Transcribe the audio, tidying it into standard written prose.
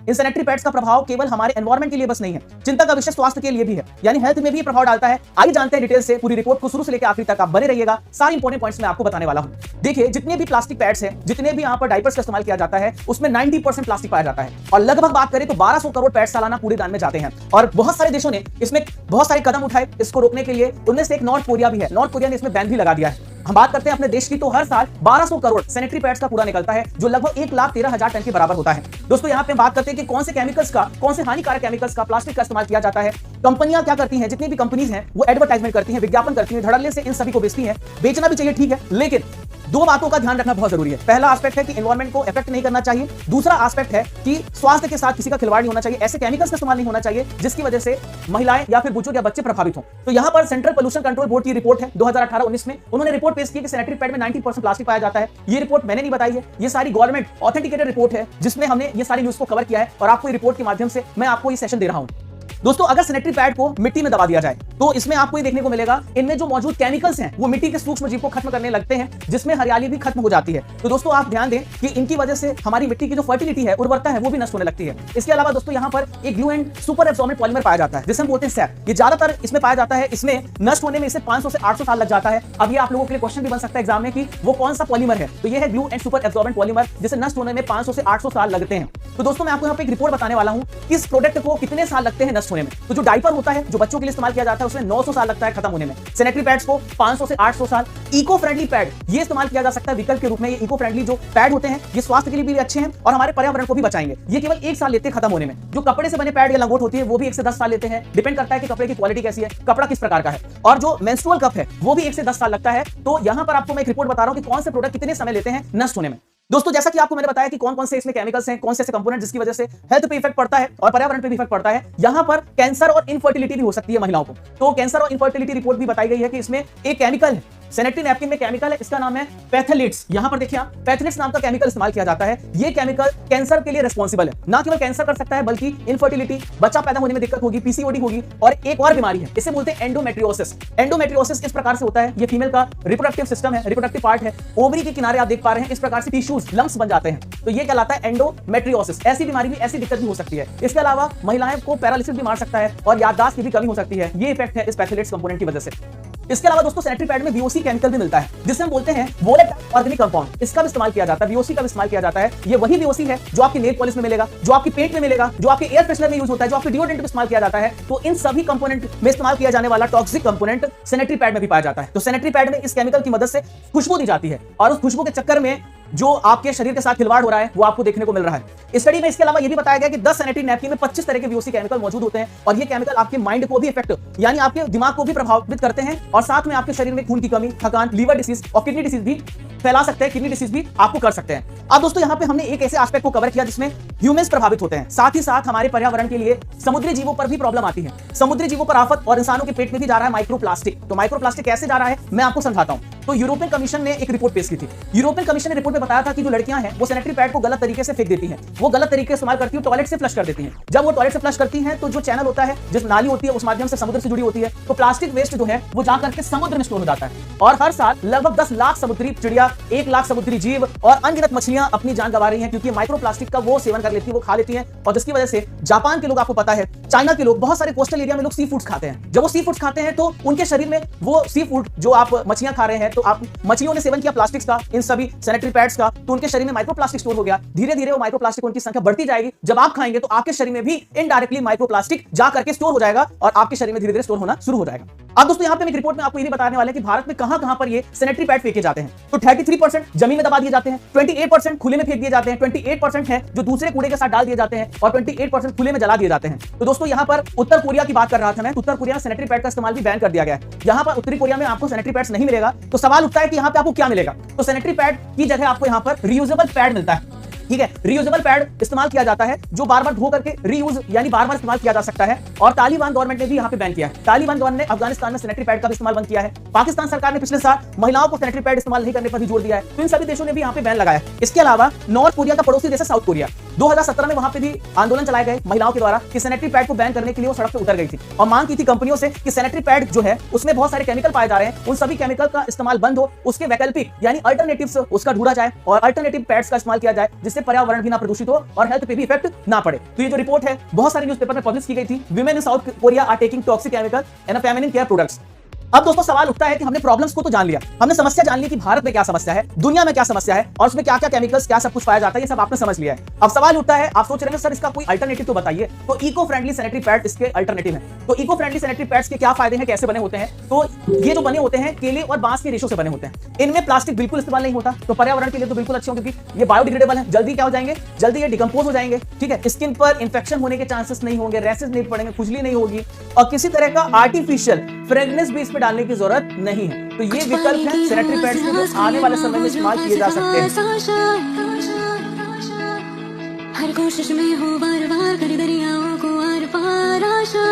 In sanitary pads का प्रभाव केवल हमारे एनवायरमेंट के लिए बस नहीं है, चिंता का विषय स्वास्थ्य के लिए भी है, यानी हेल्थ में भी प्रभाव डालता है। आइए जानते हैं डिटेल से, पूरी रिपोर्ट को शुरू से लेकर आखिरी तक आप बने रहिएगा। सारे इंपॉर्टेंट पॉइंट्स मैं आपको बताने वाला हूं। देखिए, जितने भी प्लास्टिक पैड्स हैं, जितने भी यहां पर डायपर्स का इस्तेमाल किया जाता है, उसमें 90% प्लास्टिक पाया जाता है और लगभग बात करें तो 1200 करोड़ पैड सालाना कूड़ेदान में जाते हैं। और बहुत सारे देशों ने इसमें बहुत सारे कदम उठाए इसको रोकने के लिए। उनमें से एक नॉर्थ कोरिया भी है। नॉर्थ कोरिया ने इसमें बैन भी लगा दिया है। हम बात करते हैं अपने देश की, तो हर साल 1200 करोड़ सैनिटरी पैड्स का कूड़ा निकलता है, जो लगभग 1,13,000 टन के बराबर होता है। दोस्तों, यहाँ पे बात करते हैं कि कौन से केमिकल्स का, कौन से हानिकारक केमिकल्स का, प्लास्टिक का इस्तेमाल किया जाता है। कंपनियां क्या करती हैं, जितनी भी कंपनीज हैं वो एडवर्टाइजमेंट करती हैं, विज्ञापन करती हैं, धड़ल्ले से इन सभी को बेचती हैं। बेचना भी चाहिए, ठीक है, लेकिन दो बातों का ध्यान रखना बहुत जरूरी है। पहला एस्पेक्ट है कि एनवायरमेंट को इफेक्ट नहीं करना चाहिए। दूसरा एस्पेक्ट है कि स्वास्थ्य के साथ किसी का खिलवाड़ नहीं होना चाहिए, ऐसे केमिकल्स का इस्तेमाल नहीं होना चाहिए जिसकी वजह से महिलाएं या फिर बुजुर्ग या बच्चे प्रभावित हों। तो यहां पर सेंट्रल पोल्यूशन कंट्रोल बोर्ड की रिपोर्ट है 2018-19 में। उन्होंने रिपोर्ट पेश की कि सैनिटरी पैड में 90% प्लास्टिक पाया जाता है। ये रिपोर्ट मैंने नहीं बताई है, ये सारी गवर्नमेंट ऑथेंटिकेटेड रिपोर्ट है, जिसमें हमने ये सारी न्यूज को कवर किया है और आपको रिपोर्ट के माध्यम से मैं आपको ये सेशन दे रहा हूं। दोस्तों, अगर सैनिटरी पैड को मिट्टी में दबा दिया जाए तो इसमें आपको ये देखने को मिलेगा, इनमें जो मौजूद केमिकल्स हैं वो मिट्टी के सूक्ष्म जीव को खत्म करने लगते हैं, जिसमें हरियाली भी खत्म हो जाती है। तो दोस्तों, आप ध्यान दें कि इनकी वजह से हमारी मिट्टी की जो फर्टिलिटी है, उर्वरता है, वो भी नष्ट होने लगती है। इसके अलावा दोस्तों, यहाँ पर एक glue and super absorbent polymer पाया जाता है, जिसे हम बोलते हैं सैप। ये ज्यादातर इसमें पाया जाता है। इसमें नष्ट होने में इसे 500 से 800 साल लग जाता है। अब ये आप लोगों के लिए क्वेश्चन भी बन सकता है एग्जाम में कि वो कौन सा पॉलीमर है। तो ये है glue and super absorbent polymer, जिसे नष्ट होने में 500 से 800 साल लगते हैं। तो दोस्तों, मैं आपको यहाँ पे एक रिपोर्ट बताने वाला हूँ, इस प्रोडक्ट को कितने साल लगते हैं नष्ट होने में। तो जो डायपर होता है, जो बच्चों के लिए इस्तेमाल किया जाता है, उसमें 900 साल लगता है खत्म होने में। सैनिटरी पैड्स को 500 से 800 साल। इको फ्रेंडली पैड ये इस्तेमाल किया जा सकता है विकल्प के रूप में। ये इको फ्रेंडली जो पैड होते हैं, ये स्वास्थ्य के लिए भी अच्छे हैं और हमारे पर्यावरण को भी बचाएंगे। ये केवल 1 साल लेते हैं खत्म होने में। जो कपड़े से बने पैड या लंगोट होती है, वो भी 1 से 10 साल लेते हैं। डिपेंड करता है कि कपड़े की क्वालिटी कैसी है, कपड़ा किस प्रकार का है। और जो मेंस्ट्रुअल कप है, वो भी 1 से 10 साल लगता है। तो यहां पर आपको मैं एक रिपोर्ट बता रहा हूं कि कौन से प्रोडक्ट कितने समय लेते हैं नष्ट होने में। दोस्तों, जैसा कि आपको मैंने बताया कि कौन कौन से इसमें केमिकल्स हैं, कौन से ऐसे कंपोनेंट जिसकी वजह से हेल्थ पे इफेक्ट पड़ता है और पर्यावरण पे भी इफेक्ट पड़ता है। यहां पर कैंसर और इनफर्टिलिटी भी हो सकती है महिलाओं को। तो कैंसर और इनफर्टिलिटी रिपोर्ट भी बताई गई है कि इसमें एक केमिकल है, सैनिटरी नैपकिन में केमिकल है, इसका नाम है पैथेलिट्स। यहां पर देखिए, पैथेलिट्स नाम का केमिकल इस्तेमाल किया जाता है। ये केमिकल कैंसर के लिए रिस्पॉन्सिबल है। ना केवल कैंसर कर सकता है, बल्कि इनफर्टिलिटी, बच्चा पैदा होने में दिक्कत होगी, पीसीओडी होगी, और एक और बीमारी है, इसे बोलते हैं एंडोमेट्रियोसिस। एंडोमेट्रियोसिस इस प्रकार से होता है, ये फीमेल का रिप्रोडक्टिव सिस्टम है, रिप्रोडक्टिव पार्ट है। ओवरी के किनारे आप देख पा रहे हैं, इस प्रकार से टिश्यूज, लम्स बन जाते हैं। तो ये कहलाता है एंडोमेट्रियोसिस। ऐसी बीमारी भी, ऐसी दिक्कत भी हो सकती है। इसके अलावा महिलाएं को पैरालिसिस भी मार सकता है और याददाश्त की भी कमी हो सकती है। ये इफेक्ट है इस पैथेलिट्स कंपोनेंट की वजह से। इसके अलावा दोस्तों, सैनिटरी पैड में VOC केमिकल भी मिलता है, जिसे हम बोलते हैं वोलेटाइल ऑर्गेनिक कंपाउंड। इसका भी इस्तेमाल किया जाता है, VOC का भी इस्तेमाल किया जाता है। ये वही VOC है जो आपकी नेल पॉलिश में मिलेगा, जो आपकी पेंट में मिलेगा, जो आपके एयर फ्रेशनर में यूज होता है, जो आपके डिओड्रेंट में इस्तेमाल किया जाता है। तो इन सभी कंपोनेंट में इस्तेमाल किया जाने वाला टॉक्सिक कंपोनेंट सैनिटरी पैड में भी पाया जाता है। तो सैनिटरी पैड में इस केमिकल की मदद से खुशबू दी जाती है और उस खुशबू के चक्कर में जो आपके शरीर के साथ खिलवाड़ हो रहा है, वो आपको देखने को मिल रहा है। स्टडी में इसके अलावा यह भी बताया गया कि 10 सैनिटरी नैपकिन में 25 तरह के VOC केमिकल मौजूद होते हैं और ये केमिकल आपके माइंड को भी इफेक्ट, यानी आपके दिमाग को भी प्रभावित करते हैं और साथ में आपके शरीर में खून की कमी, थकान, लीवर डिसीज और किडनी डिसीज भी फैला सकते हैं। किडनी डिसीज भी आपको कर सकते हैं। अब दोस्तों, यहाँ पे हमने एक ऐसे एस्पेक्ट को कवर किया जिसमें ह्यूमंस प्रभावित होते हैं, साथ ही साथ हमारे पर्यावरण के लिए समुद्री जीवों पर भी प्रॉब्लम आती है। समुद्री जीवों पर आफत और इंसानों के पेट में भी जा रहा है माइक्रोप्लास्टिक। तो माइक्रोप्लास्टिक कैसे जा रहा है, मैं आपको समझाता हूं। तो यूरोपियन कमीशन ने एक रिपोर्ट पेश की थी। यूरोपियन कमीशन ने रिपोर्ट में बताया था कि जो लड़कियां हैं वो सैनिटरी पैड को गलत तरीके से फेंक देती हैं, वो गलत तरीके से इस्तेमाल करती है, टॉयलेट से फ्लश कर देती हैं। जब वो टॉयलेट से फ्लश करती हैं तो जो चैनल होता है, जिस नाली होती है, उस माध्यम से समुद्र से जुड़ी होती है। तो प्लास्टिक वेस्ट जो है वो जाकर के समुद्र में स्टोर हो जाता है और हर साल लगभग 10 लाख समुद्री चिड़िया, 1 लाख समुद्री जीव और अनगिनत मछलियां अपनी जान गंवा रही हैं, क्योंकि माइक्रोप्लास्टिक का वो सेवन कर लेती है, वो खा लेती हैं। और जिसकी वजह से जापान के लोग, आपको पता है, चाइना के लोग, बहुत सारे कोस्टल एरिया में लोग सी फूड्स खाते हैं। जब वो सी फूड्स खाते हैं तो उनके शरीर में वो सी फूड, जो आप मछलियां खा रहे हैं, तो आप मछलियों ने सेवन किया प्लास्टिक्स का, इन सभी सैनिटरी पैड्स का, तो उनके शरीर में माइक्रोप्लास्टिक स्टोर हो गया। धीरे धीरे वो माइक्रोप्लास्टिक, उनकी संख्या बढ़ती जाएगी। जब आप खाएंगे तो आपके शरीर में भी इनडायरेक्टली माइक्रोप्लास्टिक जा करके स्टोर हो जाएगा और आपके शरीर में धीरे धीरे स्टोर होना शुरू हो जाएगा। अब दोस्तों, यहाँ पे एक रिपोर्ट में आपको ये भी बताने वाले हैं कि भारत में कहां पर ये सैनिटरी पैड फेंके जाते हैं। तो 33% जमीन में दबा दिए जाते हैं, 28% खुले में फेंक दिए जाते हैं, 28% है जो दूसरे कूड़े के साथ डाल दिए जाते हैं और 28% खुले में जला दिए जाते हैं। तो दोस्तों, यहाँ पर उत्तर कोरिया की बात कर रहा था मैं। उत्तर कोरिया में सैनिटरी पैड का इस्तेमाल भी बैन कर दिया गया है। यहाँ पर उत्तरी कोरिया में आपको सैनिटरी पैड्स नहीं मिलेगा। तो सवाल उठता है कि यहाँ पे आपको क्या मिलेगा। तो सैनिटरी पैड की जगह आपको यहाँ पर रियूजेबल पैड मिलता है। ठीक है, रियूजेबल पैड इस्तेमाल किया जाता है, जो बार बार धो करके रीयूज यानी बार बार इस्तेमाल किया जा सकता है। और तालिबान गवर्नमेंट ने भी यहाँ पे बैन किया है। तालिबान गवर्नमेंट ने अफगानिस्तान में सैनिटरी पैड का इस्तेमाल बंद किया है। पाकिस्तान सरकार ने पिछले साल महिलाओं को सैनिटरी पैड इस्तेमाल नहीं करने पर भी जोर दिया है। तो इन सभी देशों ने भी यहाँ पे बैन लगाया है। इसके अलावा नॉर्थ कोरिया का पड़ोसी देश है साउथ कोरिया। 2017 में वहां पे भी आंदोलन चलाए गए महिलाओं के द्वारा कि सैनिटरी पैड को बैन करने के लिए वो सड़क पे उतर गई थी और मांग की थी कंपनियों से कि सैनिटरी पैड जो है उसमें बहुत सारे केमिकल पाए जा रहे हैं, उन सभी केमिकल का इस्तेमाल बंद हो, उसके वैकल्पिक यानी अल्टरनेटिव्स उसका ढूंढा जाए और अल्टरनेटिव पैड्स का इस्तेमाल किया जाए जिससे पर्यावरण भी ना प्रदूषित हो और हेल्थ पे भी इफेक्ट ना पड़े। तो ये जो रिपोर्ट है बहुत सारे न्यूज़पेपर में पब्लिश की गई थी, women in South Korea are taking toxic chemical and feminine care products. अब दोस्तों सवाल उठता है कि हमने प्रॉब्लम्स को तो जान लिया, हमने समस्या जान ली कि भारत में क्या समस्या है, दुनिया में क्या समस्या है और उसमें क्या क्या केमिकल्स क्या सब कुछ पाया जाता है, ये सब आपने समझ लिया है। अब सवाल उठता है, आप सोच रहे हैं सर इसका कोई अल्टरनेटिव तो बताइए। तो इको फ्रेंडली सैनिटरी पैड इसके अल्टरनेटिव है। तो इको फ्रेंडली सैनिटरी पैड्स के क्या फायदे हैं, कैसे बने होते हैं? तो ये जो बने होते हैं केले और बांस के रेशों से बने होते हैं, इनमें प्लास्टिक बिल्कुल इस्तेमाल नहीं होता, तो पर्यावरण के लिए तो बिल्कुल अच्छे होंगे क्योंकि ये बायोडिग्रेडेबल है, जल्दी क्या हो जाएंगे, जल्दी ये डिकम्पोज हो जाएंगे। ठीक है, स्किन पर इंफेक्शन होने के चांसेस नहीं होंगे, रैशेस नहीं पड़ेंगे, खुजली नहीं होगी और किसी तरह का आर्टिफिशियल फ्रेग्रेंस भी इसमें डालने की जरूरत नहीं है। तो ये विकल्प है सैनिटरी पैड्स के जो आने वाले समय में इस्तेमाल किए जा सकते हैं। हर कोशिश में हो बार बार कर दरियाओं को आर पार आशा